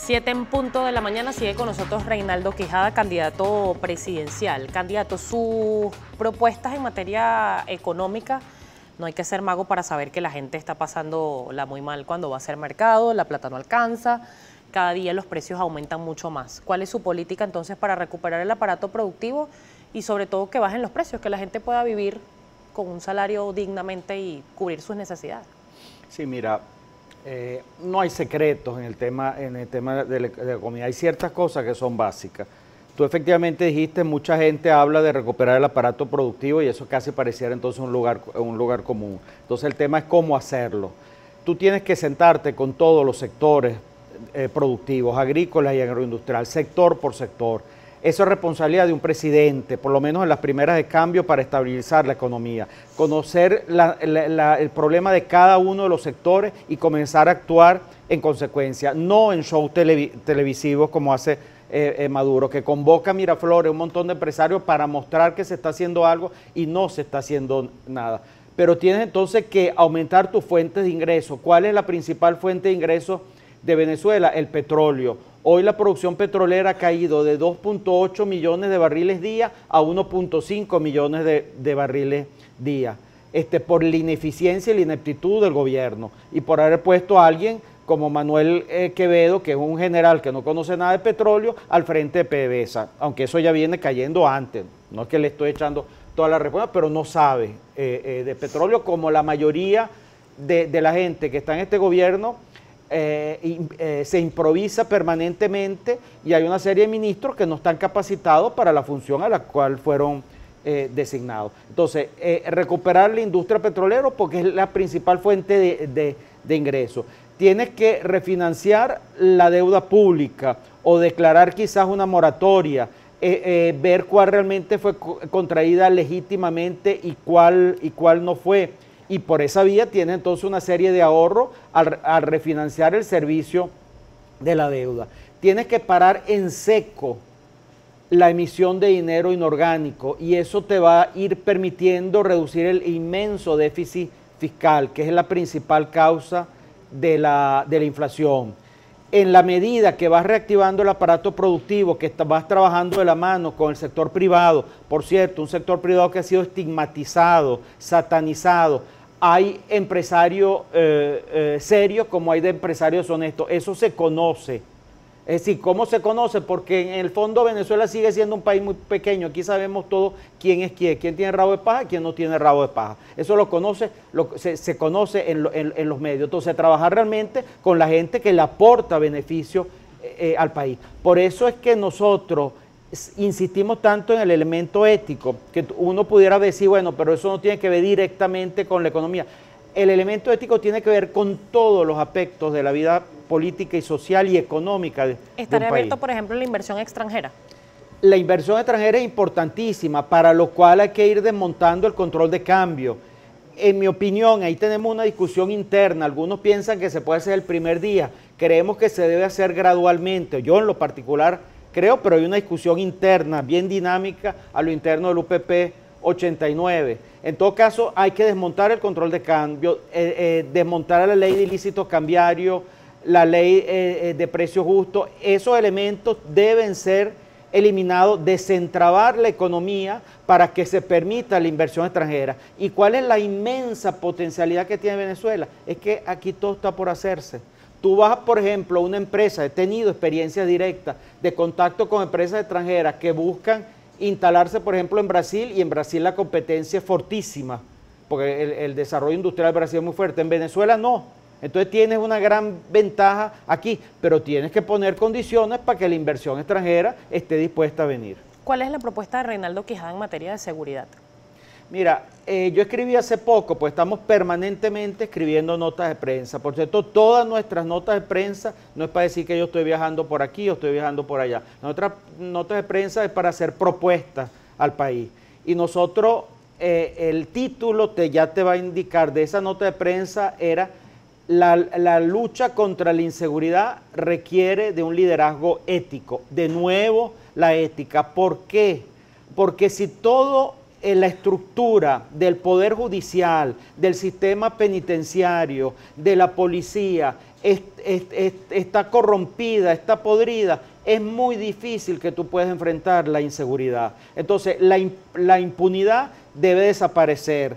7 en punto de la mañana, sigue con nosotros Reinaldo Quijada, candidato presidencial. Candidato, sus propuestas en materia económica, no hay que ser mago para saber que la gente está pasándola muy mal cuando va a hacer mercado, la plata no alcanza, cada día los precios aumentan mucho más. ¿Cuál es su política entonces para recuperar el aparato productivo y sobre todo que bajen los precios, que la gente pueda vivir con un salario dignamente y cubrir sus necesidades? Sí, mira, no hay secretos en el tema de la economía. Hay ciertas cosas que son básicas. Tú efectivamente dijiste, mucha gente habla de recuperar el aparato productivo y eso casi pareciera entonces un lugar común. Entonces el tema es cómo hacerlo. Tú tienes que sentarte con todos los sectores productivos, agrícolas y agroindustrial, sector por sector. Eso es responsabilidad de un presidente, por lo menos en las primeras de cambio para estabilizar la economía, conocer el problema de cada uno de los sectores y comenzar a actuar en consecuencia, no en shows televisivos como hace Maduro, que convoca a Miraflores, un montón de empresarios para mostrar que se está haciendo algo y no se está haciendo nada. Pero tienes entonces que aumentar tus fuentes de ingresos. ¿Cuál es la principal fuente de ingresos de Venezuela? El petróleo. Hoy la producción petrolera ha caído de 2.8 millones de barriles día a 1.5 millones de barriles día, por la ineficiencia y la ineptitud del gobierno y por haber puesto a alguien como Manuel Quevedo, que es un general que no conoce nada de petróleo, al frente de PDVSA, aunque eso ya viene cayendo antes, no es que le estoy echando toda la respuesta, pero no sabe de petróleo como la mayoría de la gente que está en este gobierno. Se improvisa permanentemente y hay una serie de ministros que no están capacitados para la función a la cual fueron designados. Entonces, recuperar la industria petrolera porque es la principal fuente de ingresos. Tienes que refinanciar la deuda pública o declarar quizás una moratoria, ver cuál realmente fue contraída legítimamente y cuál no fue. Y por esa vía tiene entonces una serie de ahorros al refinanciar el servicio de la deuda. Tienes que parar en seco la emisión de dinero inorgánico y eso te va a ir permitiendo reducir el inmenso déficit fiscal, que es la principal causa de la inflación. En la medida que vas reactivando el aparato productivo, que vas trabajando de la mano con el sector privado, por cierto, un sector privado que ha sido estigmatizado, satanizado, hay empresarios serios como hay de empresarios honestos, eso se conoce. Es decir, ¿cómo se conoce? Porque en el fondo Venezuela sigue siendo un país muy pequeño, aquí sabemos todo quién es quién tiene rabo de paja, quién no tiene rabo de paja. Eso se conoce en los medios. Entonces, trabajar realmente con la gente que le aporta beneficio al país. Por eso es que nosotros insistimos tanto en el elemento ético, que uno pudiera decir, bueno, pero eso no tiene que ver directamente con la economía. El elemento ético tiene que ver con todos los aspectos de la vida política y social y económica de un país. ¿Estaría abierto, por ejemplo, la inversión extranjera? La inversión extranjera es importantísima, para lo cual hay que ir desmontando el control de cambio. En mi opinión, ahí tenemos una discusión interna. Algunos piensan que se puede hacer el primer día. Creemos que se debe hacer gradualmente. Yo en lo particular creo, pero hay una discusión interna bien dinámica a lo interno del UPP 89. En todo caso, hay que desmontar el control de cambio, desmontar la ley de ilícitos cambiarios, la ley de precios justos. Esos elementos deben ser eliminados, desentrabar la economía para que se permita la inversión extranjera. ¿Y cuál es la inmensa potencialidad que tiene Venezuela? Es que aquí todo está por hacerse. Tú vas, por ejemplo, a una empresa, he tenido experiencias directas de contacto con empresas extranjeras que buscan instalarse, por ejemplo, en Brasil, y en Brasil la competencia es fortísima, porque el desarrollo industrial de Brasil es muy fuerte. En Venezuela no. Entonces tienes una gran ventaja aquí, pero tienes que poner condiciones para que la inversión extranjera esté dispuesta a venir. ¿Cuál es la propuesta de Reinaldo Quijada en materia de seguridad? Mira, yo escribí hace poco, pues estamos permanentemente escribiendo notas de prensa. Por cierto, todas nuestras notas de prensa no es para decir que yo estoy viajando por aquí o estoy viajando por allá. Nuestras notas de prensa es para hacer propuestas al país. Y nosotros, el título ya te va a indicar de esa nota de prensa era la lucha contra la inseguridad requiere de un liderazgo ético. De nuevo, la ética. ¿Por qué? Porque si todo la estructura del Poder Judicial, del sistema penitenciario, de la policía, está corrompida, está podrida, es muy difícil que tú puedas enfrentar la inseguridad. Entonces, la impunidad debe desaparecer.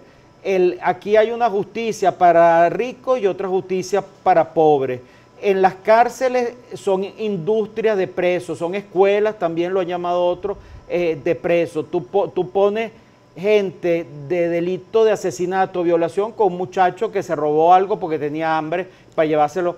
Aquí hay una justicia para ricos y otra justicia para pobres. En las cárceles son industrias de presos, son escuelas, también lo han llamado otros, de presos. Tú pones gente de delito de asesinato, violación, con un muchacho que se robó algo porque tenía hambre para llevárselo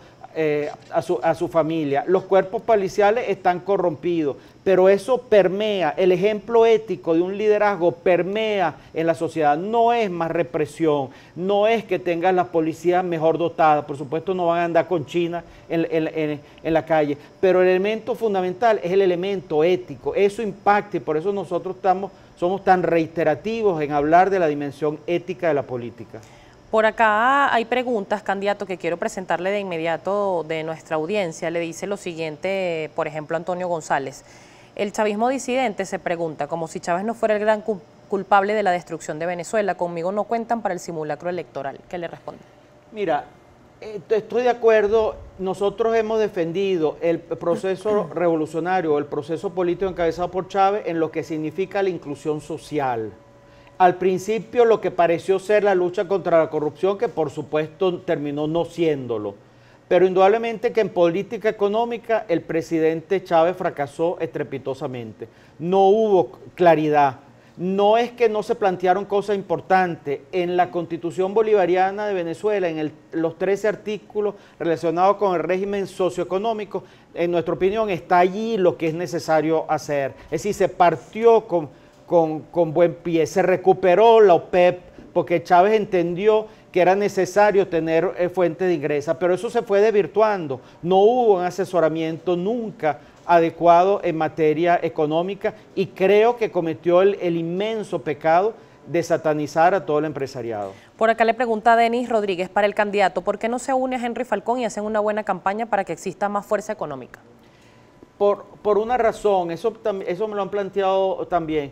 a su familia. Los cuerpos policiales están corrompidos, pero eso permea, el ejemplo ético de un liderazgo permea en la sociedad. No es más represión, no es que tengas las policías mejor dotadas, por supuesto no van a andar con China en la calle, pero el elemento fundamental es el elemento ético, eso impacta y por eso nosotros somos tan reiterativos en hablar de la dimensión ética de la política. Por acá hay preguntas, candidato, que quiero presentarle de inmediato de nuestra audiencia. Le dice lo siguiente, por ejemplo, Antonio González. El chavismo disidente se pregunta, como si Chávez no fuera el gran culpable de la destrucción de Venezuela, conmigo no cuentan para el simulacro electoral. ¿Qué le responde? Mira, estoy de acuerdo, nosotros hemos defendido el proceso revolucionario, el proceso político encabezado por Chávez en lo que significa la inclusión social. Al principio lo que pareció ser la lucha contra la corrupción, que por supuesto terminó no siéndolo. Pero indudablemente que en política económica el presidente Chávez fracasó estrepitosamente. No hubo claridad. No es que no se plantearon cosas importantes. En la Constitución Bolivariana de Venezuela, en los 13 artículos relacionados con el régimen socioeconómico, en nuestra opinión está allí lo que es necesario hacer. Es decir, se partió con buen pie, se recuperó la OPEP porque Chávez entendió que era necesario tener fuentes de ingresos, pero eso se fue desvirtuando, no hubo un asesoramiento nunca adecuado en materia económica y creo que cometió el inmenso pecado de satanizar a todo el empresariado. Por acá le pregunta Denis Rodríguez para el candidato, ¿por qué no se une a Henry Falcón y hacen una buena campaña para que exista más fuerza económica? Por una razón, eso me lo han planteado también.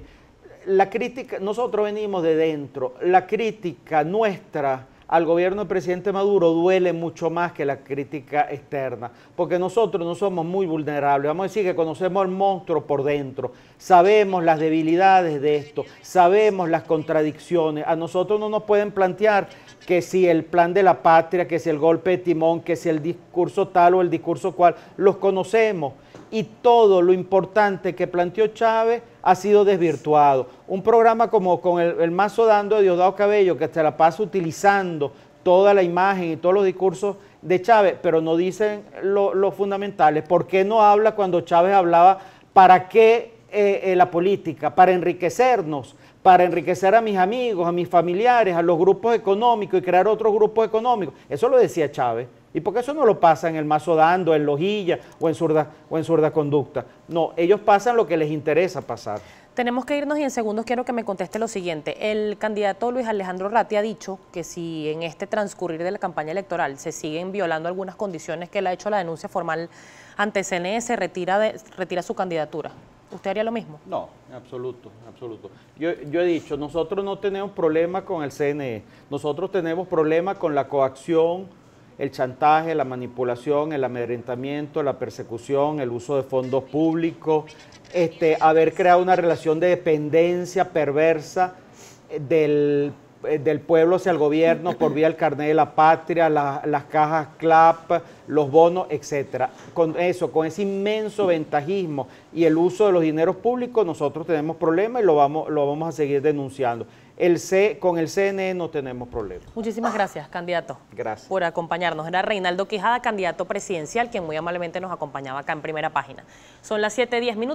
La crítica, nosotros venimos de dentro, la crítica nuestra al gobierno del presidente Maduro duele mucho más que la crítica externa, porque nosotros no somos muy vulnerables, vamos a decir que conocemos al monstruo por dentro, sabemos las debilidades de esto, sabemos las contradicciones, a nosotros no nos pueden plantear que si el plan de la patria, que si el golpe de timón, que si el discurso tal o el discurso cual, los conocemos. Y todo lo importante que planteó Chávez ha sido desvirtuado. Un programa como con el Mazo Dando de Diosdado Cabello, que se la pasa utilizando toda la imagen y todos los discursos de Chávez, pero no dicen lo fundamentales. ¿Por qué no habla cuando Chávez hablaba para qué la política? Para enriquecernos, para enriquecer a mis amigos, a mis familiares, a los grupos económicos y crear otros grupos económicos. Eso lo decía Chávez. ¿Y por qué eso no lo pasa en el Mazo Dando, en Lojilla o en Zurda Conducta? No, ellos pasan lo que les interesa pasar. Tenemos que irnos y en segundos quiero que me conteste lo siguiente. El candidato Luis Alejandro Ratti ha dicho que si en este transcurrir de la campaña electoral se siguen violando algunas condiciones que él ha hecho la denuncia formal ante CNE, retira su candidatura. ¿Usted haría lo mismo? No, en absoluto, en absoluto. Yo he dicho, nosotros no tenemos problema con el CNE, nosotros tenemos problema con la coacción, el chantaje, la manipulación, el amedrentamiento, la persecución, el uso de fondos públicos, haber creado una relación de dependencia perversa del pueblo hacia el gobierno por vía del carnet de la patria, las cajas CLAP, los bonos, etcétera. Con ese inmenso ventajismo y el uso de los dineros públicos, nosotros tenemos problemas y lo vamos a seguir denunciando. Con el CNE no tenemos problemas. Muchísimas gracias, candidato. Gracias. Por acompañarnos. Era Reinaldo Quijada, candidato presidencial, quien muy amablemente nos acompañaba acá en Primera Página. Son las 7:10 minutos.